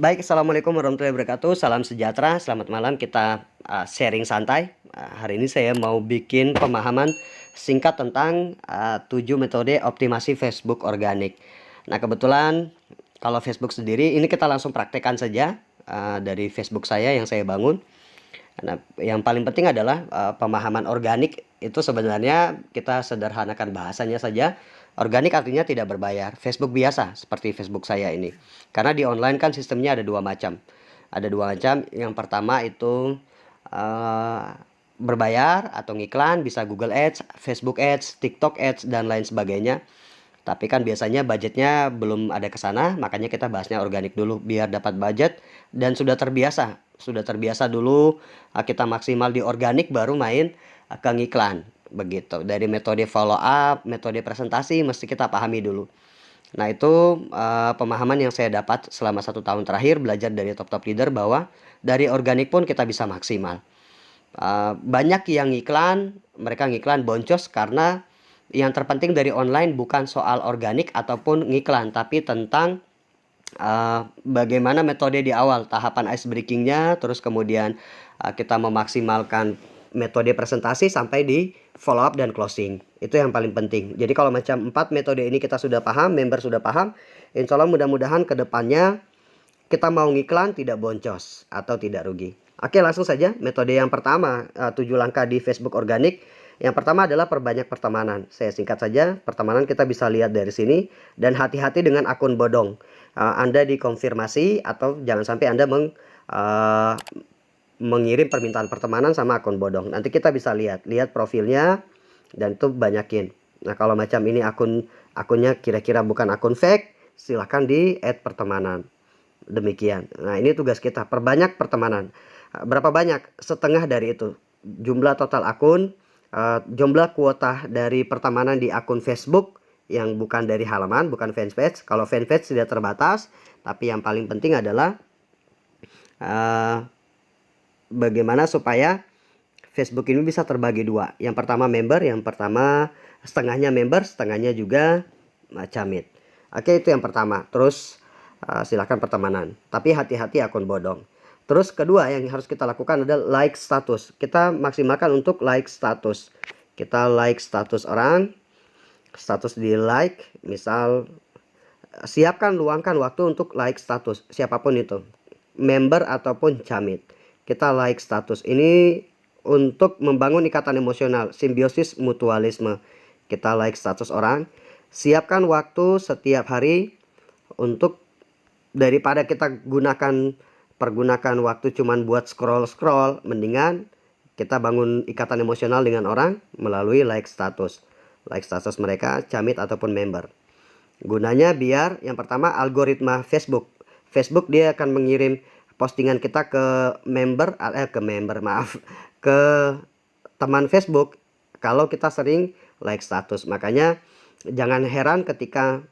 Baik, assalamualaikum warahmatullahi wabarakatuh. Salam sejahtera, selamat malam. Kita sharing santai. Hari ini saya mau bikin pemahaman singkat tentang 7 metode optimasi Facebook organik. Nah, kebetulan kalau Facebook sendiri ini kita langsung praktekkan saja dari Facebook saya yang saya bangun. Nah, yang paling penting adalah pemahaman organik itu sebenarnya kita sederhanakan bahasanya saja. Organik artinya tidak berbayar. Facebook biasa seperti Facebook saya ini. Karena di online kan sistemnya ada dua macam. Ada dua macam. Yang pertama itu berbayar atau ngiklan, bisa Google Ads, Facebook Ads, TikTok Ads dan lain sebagainya. Tapi kan biasanya budgetnya belum ada ke sana, makanya kita bahasnya organik dulu biar dapat budget dan sudah terbiasa. Sudah terbiasa dulu kita maksimal di organik baru main ke ngiklan. Begitu. Dari metode follow up, metode presentasi mesti kita pahami dulu. Nah, itu pemahaman yang saya dapat selama 1 tahun terakhir belajar dari top leader bahwa dari organik pun kita bisa maksimal. Banyak yang ngiklan, mereka ngiklan boncos karena yang terpenting dari online bukan soal organik ataupun ngiklan, tapi tentang bagaimana metode di awal, tahapan ice breakingnya, terus kemudian kita memaksimalkan metode presentasi sampai di follow up dan closing. Itu yang paling penting. Jadi kalau macam 4 metode ini kita sudah paham, member sudah paham, insya Allah mudah-mudahan ke depannya kita mau ngiklan tidak boncos atau tidak rugi. Oke, langsung saja. Metode yang pertama, 7 langkah di Facebook organik. Yang pertama adalah perbanyak pertemanan. Saya singkat saja, pertemanan kita bisa lihat dari sini. Dan hati-hati dengan akun bodong. Anda dikonfirmasi atau jangan sampai Anda mengirim permintaan pertemanan sama akun bodong. Nanti kita bisa lihat profilnya dan itu banyakin. Nah, kalau macam ini akunnya kira-kira bukan akun fake, silahkan di add pertemanan. Demikian. Nah, ini tugas kita, perbanyak pertemanan. Berapa banyak? Setengah dari itu. Jumlah total akun, jumlah kuota dari pertemanan di akun Facebook yang bukan dari halaman, bukan fanpage. Kalau fanpage tidak terbatas, tapi yang paling penting adalah bagaimana supaya Facebook ini bisa terbagi dua. Yang pertama member, yang pertama setengahnya member, setengahnya juga camit. Oke, itu yang pertama. Terus silakan pertemanan, tapi hati-hati akun bodong. Terus kedua yang harus kita lakukan adalah like status. Kita maksimalkan untuk like status. Kita like status orang, status di like, misal siapkan luangkan waktu untuk like status siapapun itu, member ataupun camit. Kita like status ini untuk membangun ikatan emosional, simbiosis mutualisme. Kita like status orang, siapkan waktu setiap hari untuk, daripada kita pergunakan waktu cuman buat scroll, mendingan kita bangun ikatan emosional dengan orang melalui like status mereka, camit ataupun member. Gunanya biar yang pertama algoritma Facebook dia akan mengirim postingan kita ke ke teman Facebook kalau kita sering like status. Makanya jangan heran ketika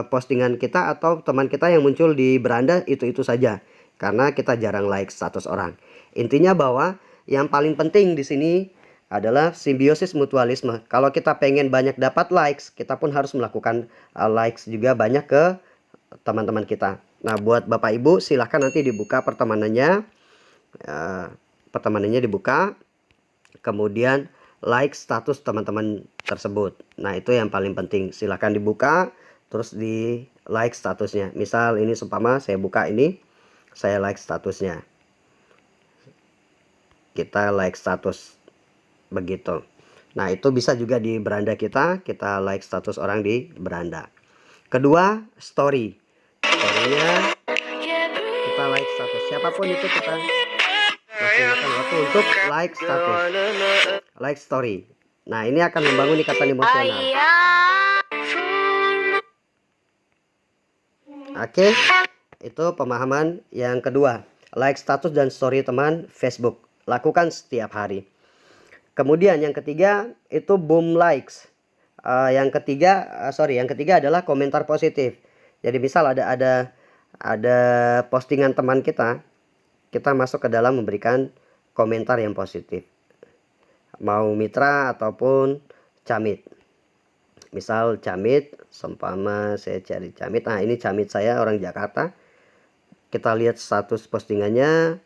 postingan kita atau teman kita yang muncul di beranda itu saja, karena kita jarang like status orang. Intinya bahwa yang paling penting di sini adalah simbiosis mutualisme. Kalau kita pengen banyak dapat likes, kita pun harus melakukan likes juga banyak ke teman-teman kita. Nah, buat Bapak Ibu silahkan nanti dibuka pertemanannya. Pertemanannya dibuka, kemudian like status teman-teman tersebut. Nah, itu yang paling penting. Silahkan dibuka, terus di like statusnya. Misal ini seumpama saya buka ini, saya like statusnya. Kita like status begitu. Nah, itu bisa juga di beranda kita like status orang di beranda. Kedua, story. Storynya kita like status siapapun itu, kita maksimalkan waktu untuk like status, like story. Nah, ini akan membangun ikatan emosional. Oke, itu pemahaman yang kedua, like status dan story teman Facebook. Lakukan setiap hari. Kemudian yang ketiga itu boom likes. Yang ketiga adalah komentar positif. Jadi misal ada postingan teman kita masuk ke dalam memberikan komentar yang positif. Mau mitra ataupun camit. Misal camit, seumpama saya cari camit. Nah, ini camit saya orang Jakarta. Kita lihat status postingannya.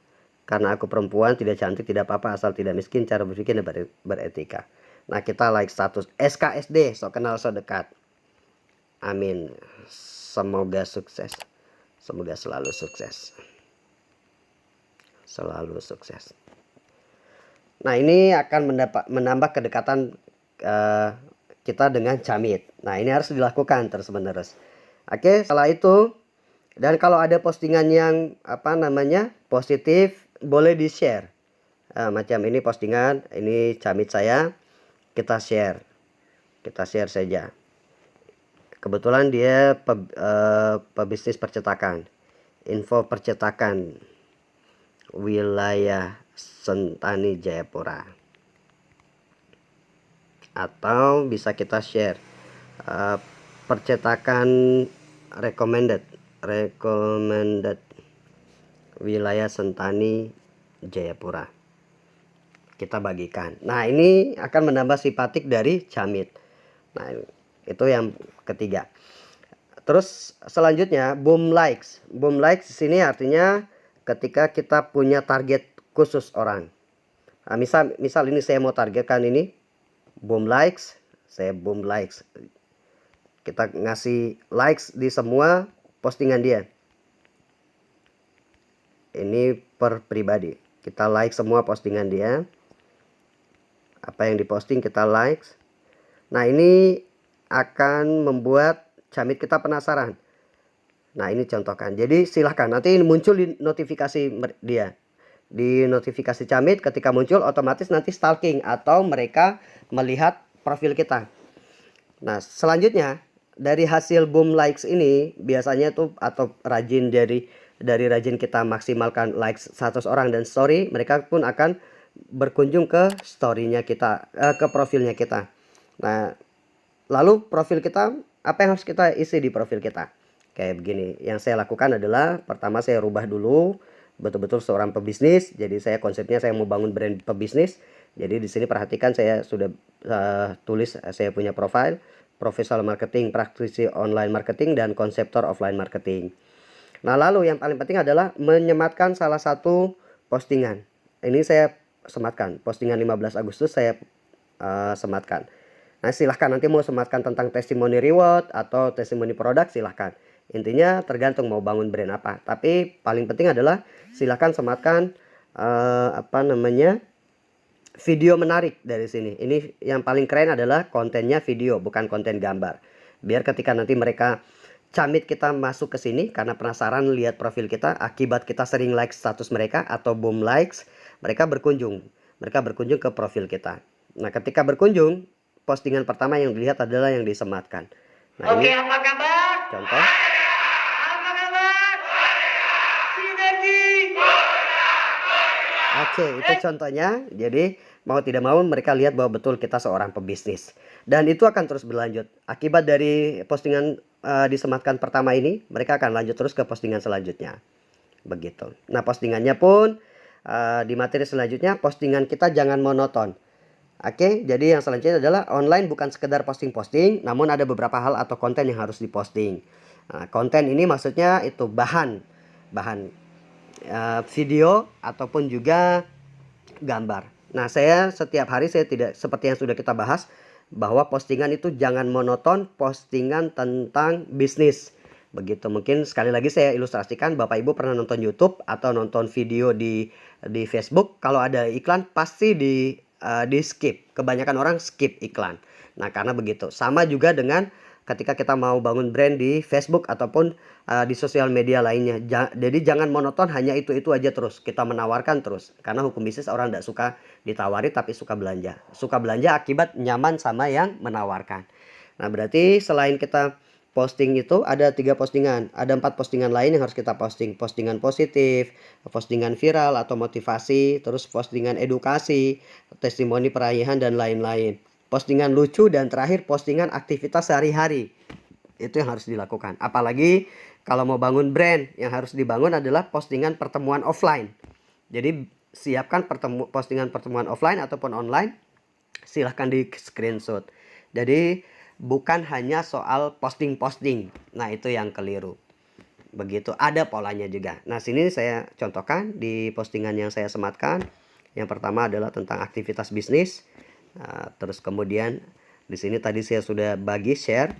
Karena aku perempuan, tidak cantik, tidak apa-apa, asal tidak miskin, cara berpikir dan beretika. Nah, kita like status SKSD, so kenal so dekat. Amin. Semoga sukses. Semoga selalu sukses. Selalu sukses. Nah, ini akan menambah kedekatan kita dengan Camit. Nah, ini harus dilakukan terus-menerus. Oke, setelah itu, dan kalau ada postingan yang positif, boleh di share. Macam ini postingan, ini Camit saya, kita share saja. Kebetulan dia pebisnis percetakan, info percetakan wilayah Sentani Jayapura, atau bisa kita share percetakan recommended wilayah Sentani Jayapura, kita bagikan. Nah, ini akan menambah simpatik dari Camit. Nah, itu yang ketiga. Terus selanjutnya boom likes. Boom likes di sini artinya ketika kita punya target khusus orang. Nah, misal ini saya mau targetkan ini boom likes, saya boom likes. Kita ngasih likes di semua postingan dia. Ini per pribadi. Kita like semua postingan dia. Apa yang diposting kita likes. Nah, ini akan membuat Camit kita penasaran. Nah, ini contohkan. Jadi silahkan nanti muncul di notifikasi dia. Di notifikasi Camit ketika muncul otomatis nanti stalking atau mereka melihat profil kita. Nah, selanjutnya dari hasil boom likes ini biasanya tuh atau rajin dari rajin kita maksimalkan likes 100 orang dan story, mereka pun akan berkunjung ke story-nya kita, ke profilnya kita. Nah, lalu profil kita, apa yang harus kita isi di profil kita? Kayak begini. Yang saya lakukan adalah pertama saya rubah dulu betul-betul seorang pebisnis. Jadi saya konsepnya saya mau bangun brand pebisnis. Jadi di sini perhatikan saya sudah tulis saya punya profesional marketing, praktisi online marketing, dan konseptor offline marketing. Nah, lalu yang paling penting adalah menyematkan salah satu postingan. Ini saya sematkan, postingan 15 Agustus saya sematkan. Nah, silahkan nanti mau sematkan tentang testimoni reward atau testimoni produk, silahkan. Intinya tergantung mau bangun brand apa. Tapi paling penting adalah silahkan sematkan video menarik dari sini. Ini yang paling keren adalah kontennya video, bukan konten gambar. Biar ketika nanti mereka Camit kita masuk ke sini karena penasaran lihat profil kita, akibat kita sering like status mereka atau boom likes, mereka berkunjung ke profil kita. Nah, ketika berkunjung, postingan pertama yang dilihat adalah yang disematkan. Nah, oke, ini apa kabar? Contoh. Apa kabar? Sinergi. Oke, itu contohnya. Jadi mau tidak mau mereka lihat bahwa betul kita seorang pebisnis. Dan itu akan terus berlanjut. Akibat dari postingan disematkan pertama ini, mereka akan lanjut terus ke postingan selanjutnya. Begitu. Nah, postingannya pun di materi selanjutnya, postingan kita jangan monoton. Oke, jadi yang selanjutnya adalah online bukan sekedar posting-posting, namun ada beberapa hal atau konten yang harus diposting. Nah, konten ini maksudnya itu bahan video ataupun juga gambar. Nah, saya setiap hari saya tidak seperti yang sudah kita bahas bahwa postingan itu jangan monoton, postingan tentang bisnis. Begitu. Mungkin sekali lagi saya ilustrasikan, Bapak Ibu pernah nonton YouTube atau nonton video di Facebook, kalau ada iklan pasti di skip. Kebanyakan orang skip iklan. Nah, karena begitu. Sama juga dengan ketika kita mau bangun brand di Facebook ataupun di sosial media lainnya. Jadi jangan monoton hanya itu aja terus. Kita menawarkan terus. Karena hukum bisnis orang tidak suka ditawari tapi suka belanja. Suka belanja akibat nyaman sama yang menawarkan. Nah, berarti selain kita posting itu ada 3 postingan. Ada 4 postingan lain yang harus kita posting. Postingan positif, postingan viral atau motivasi, terus postingan edukasi, testimoni perayaan dan lain-lain. Postingan lucu, dan terakhir postingan aktivitas sehari-hari. Itu yang harus dilakukan. Apalagi kalau mau bangun brand, yang harus dibangun adalah postingan pertemuan offline. Jadi siapkan postingan pertemuan offline ataupun online. Silahkan di screenshot. Jadi bukan hanya soal posting-posting. Nah, itu yang keliru. Begitu, ada polanya juga. Nah, sini saya contohkan di postingan yang saya sematkan. Yang pertama adalah tentang aktivitas bisnis. Terus kemudian di sini tadi saya sudah bagi share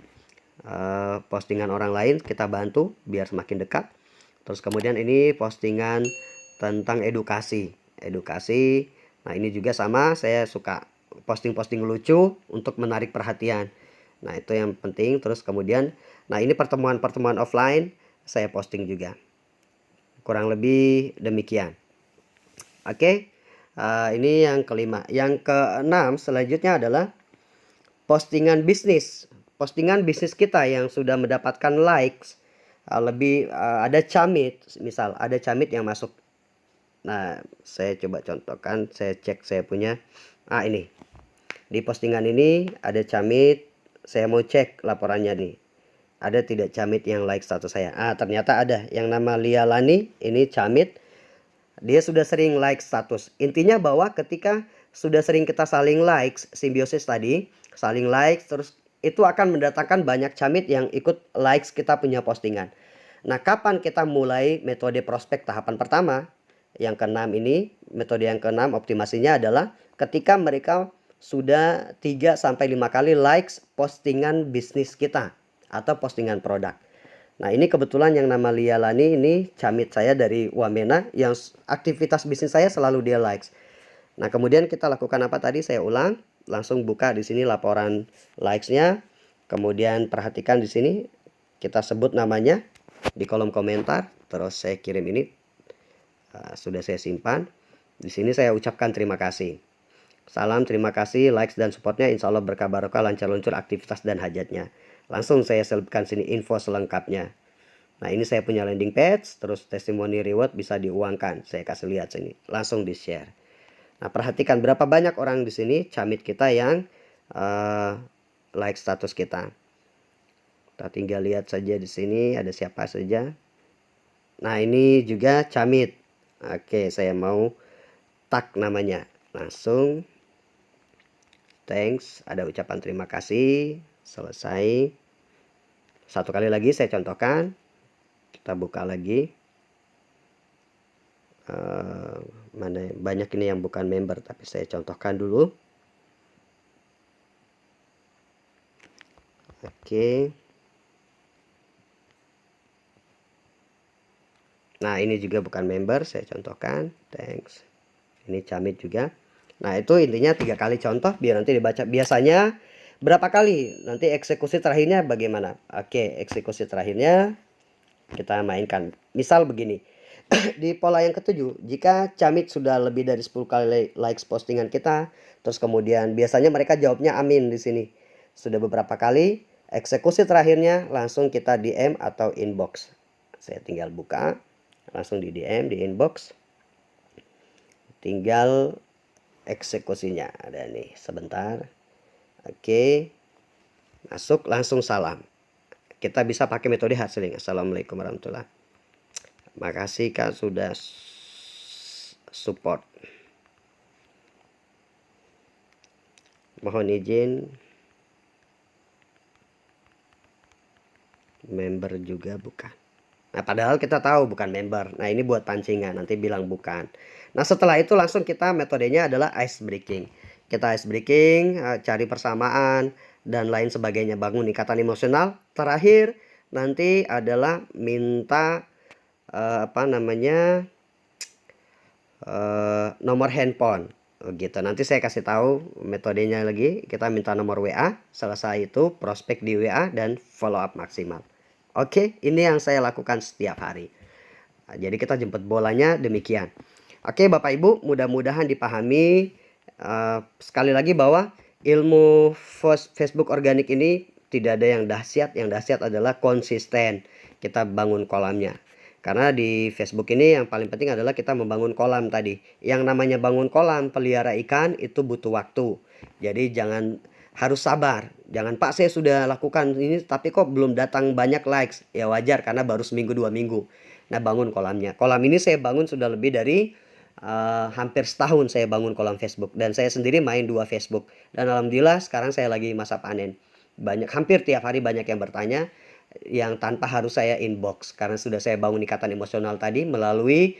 postingan orang lain, kita bantu biar semakin dekat. Terus kemudian ini postingan tentang edukasi. Nah, ini juga sama, saya suka posting-posting lucu untuk menarik perhatian. Nah, itu yang penting. Terus kemudian, nah ini pertemuan-pertemuan offline saya posting juga. Kurang lebih demikian. Oke, ini yang kelima. Yang keenam selanjutnya adalah postingan bisnis. Postingan bisnis kita yang sudah mendapatkan likes ada camit, misal ada camit yang masuk. Nah, saya coba contohkan, saya cek saya punya. Ini. Di postingan ini ada camit, saya mau cek laporannya nih. Ada tidak camit yang like status saya? Ternyata ada. Yang nama Lia Lani, ini camit. Dia sudah sering like status. Intinya bahwa ketika sudah sering kita saling likes, simbiosis tadi, saling likes, terus itu akan mendatangkan banyak camit yang ikut likes kita punya postingan. Nah, kapan kita mulai metode prospek tahapan pertama? Yang keenam ini, metode yang keenam optimasinya adalah ketika mereka sudah 3-5 kali likes postingan bisnis kita atau postingan produk. Nah, ini kebetulan yang nama Lia Lani ini camit saya dari Wamena yang aktivitas bisnis saya selalu dia likes. Nah, kemudian kita lakukan apa tadi? Saya ulang, langsung buka di sini laporan likes-nya. Kemudian perhatikan di sini kita sebut namanya di kolom komentar, terus saya kirim ini. Sudah saya simpan. Di sini saya ucapkan terima kasih. Salam terima kasih, likes dan supportnya, insya Allah berkah barokah, lancar luncur aktivitas dan hajatnya. Langsung saya selipkan sini info selengkapnya. Nah, ini saya punya landing page, terus testimoni reward bisa diuangkan. Saya kasih lihat sini, langsung di share. Nah, perhatikan berapa banyak orang di sini camit kita yang like status kita. Kita tinggal lihat saja di sini ada siapa saja. Nah, ini juga camit. Oke, saya mau tag namanya. Langsung thanks, ada ucapan terima kasih, selesai. Satu kali lagi saya contohkan. Kita buka lagi. Mana banyak ini yang bukan member, tapi saya contohkan dulu. Oke. Nah, ini juga bukan member, saya contohkan. Thanks. Ini camit juga. Nah, itu intinya 3 kali contoh biar nanti dibaca. Biasanya berapa kali? Nanti eksekusi terakhirnya bagaimana? Oke, eksekusi terakhirnya kita mainkan. Misal begini. Di pola yang ketujuh, jika camit sudah lebih dari 10 kali likes postingan kita, terus kemudian biasanya mereka jawabnya amin di sini. Sudah beberapa kali, eksekusi terakhirnya langsung kita DM atau inbox. Saya tinggal buka, langsung di DM, di inbox. Tinggal eksekusinya ada nih, sebentar. Oke, masuk langsung salam. Kita bisa pakai metode hard selling. Assalamualaikum warahmatullahi wabarakatuh. Makasih Kak sudah support. Mohon izin member juga bukan. Nah, padahal kita tahu bukan member. Nah, ini buat pancingan, nanti bilang bukan. Nah, setelah itu langsung kita metodenya adalah ice breaking. Kita ice breaking, cari persamaan dan lain sebagainya, bangun ikatan emosional. Terakhir nanti adalah minta nomor handphone gitu. Nanti saya kasih tahu metodenya lagi. Kita minta nomor WA, selesai itu prospek di WA dan follow up maksimal. Oke, ini yang saya lakukan setiap hari. Nah, jadi kita jemput bolanya demikian. Oke, Bapak Ibu, mudah-mudahan dipahami sekali lagi bahwa ilmu Facebook organik ini tidak ada yang dahsyat. Yang dahsyat adalah konsisten kita bangun kolamnya. Karena di Facebook ini yang paling penting adalah kita membangun kolam tadi. Yang namanya bangun kolam, pelihara ikan itu butuh waktu. Jadi jangan, harus sabar. Jangan, Pak saya sudah lakukan ini tapi kok belum datang banyak likes. Ya wajar karena baru seminggu 2 minggu. Nah, bangun kolamnya. Kolam ini saya bangun sudah lebih dari hampir setahun saya bangun kolam Facebook. Dan saya sendiri main 2 Facebook. Dan alhamdulillah sekarang saya lagi masa panen. Hampir tiap hari banyak yang bertanya. yang tanpa harus saya inbox, karena sudah saya bangun ikatan emosional tadi melalui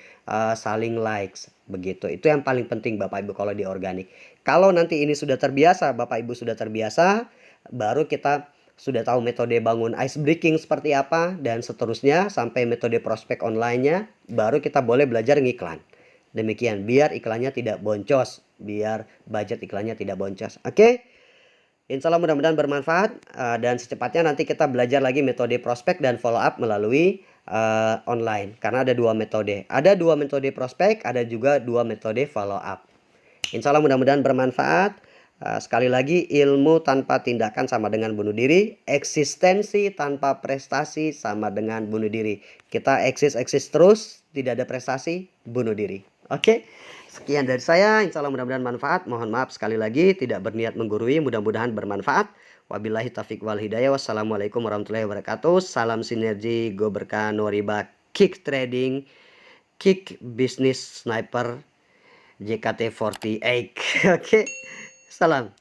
saling likes begitu. Itu yang paling penting Bapak Ibu kalau di organik. Kalau nanti ini sudah terbiasa, Bapak Ibu sudah terbiasa, baru kita sudah tahu metode bangun ice breaking seperti apa dan seterusnya sampai metode prospek online-nya, baru kita boleh belajar ngiklan. Demikian, biar iklannya tidak boncos, biar budget iklannya tidak boncos. Oke? Insya Allah mudah-mudahan bermanfaat, dan secepatnya nanti kita belajar lagi metode prospek dan follow up melalui online, karena ada dua metode. Ada dua metode prospek, ada juga dua metode follow up. Insya Allah mudah-mudahan bermanfaat. Sekali lagi, ilmu tanpa tindakan sama dengan bunuh diri. Eksistensi tanpa prestasi sama dengan bunuh diri. Kita eksis terus, tidak ada prestasi, bunuh diri. Oke? Sekian dari saya, insya Allah mudah-mudahan manfaat. Mohon maaf sekali lagi tidak berniat menggurui, mudah-mudahan bermanfaat. Wabillahi taufiq wal hidayah. Wassalamualaikum warahmatullahi wabarakatuh. Salam sinergi, go berkah, no riba, kick trading, kick business sniper, JKT48. Oke, salam.